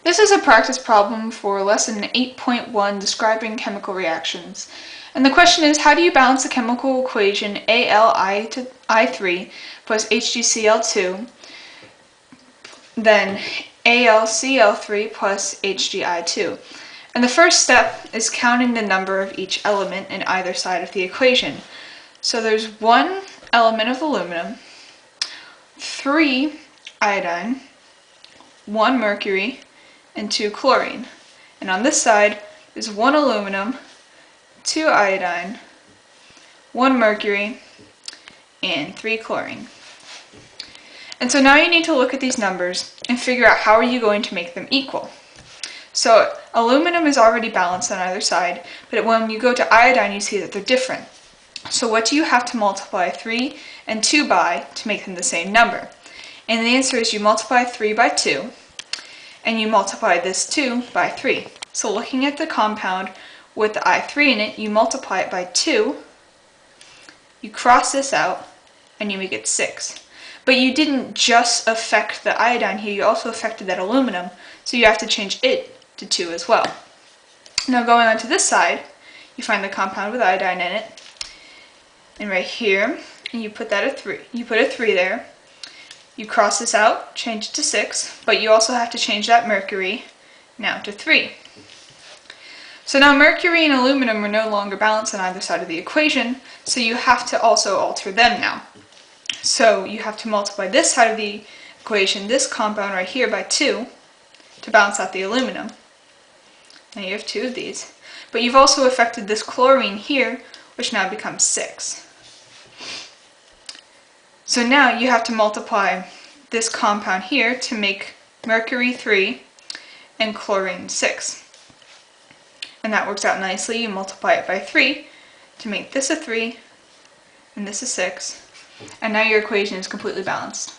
This is a practice problem for lesson 8.1 describing chemical reactions. And the question is, how do you balance the chemical equation Ali to I3 plus HgCl2, then AlCl3 plus HgI2? And the first step is counting the number of each element in either side of the equation. So there's 1 element of aluminum, 3 iodine, 1 mercury, and 2 chlorine. And on this side is 1 aluminum, 2 iodine, 1 mercury, and 3 chlorine. And so now you need to look at these numbers and figure out how are you going to make them equal. So aluminum is already balanced on either side, but when you go to iodine you see that they're different. So what do you have to multiply 3 and 2 by to make them the same number? And the answer is you multiply 3 by 2, and you multiply this 2 by 3. So looking at the compound with the I3 in it, you multiply it by 2, you cross this out, and you make it 6. But you didn't just affect the iodine here, you also affected that aluminum, so you have to change it to 2 as well. Now going on to this side, you find the compound with iodine in it, and right here, and you put that at 3. You put a 3 there. You cross this out, change it to 6, but you also have to change that mercury now to 3. So now mercury and aluminum are no longer balanced on either side of the equation, so you have to also alter them now. So you have to multiply this side of the equation, this compound right here, by 2 to balance out the aluminum. Now you have 2 of these. But you've also affected this chlorine here, which now becomes 6. So now you have to multiply this compound here to make mercury 3 and chlorine 6. And that works out nicely. You multiply it by 3 to make this a 3 and this a 6. And now your equation is completely balanced.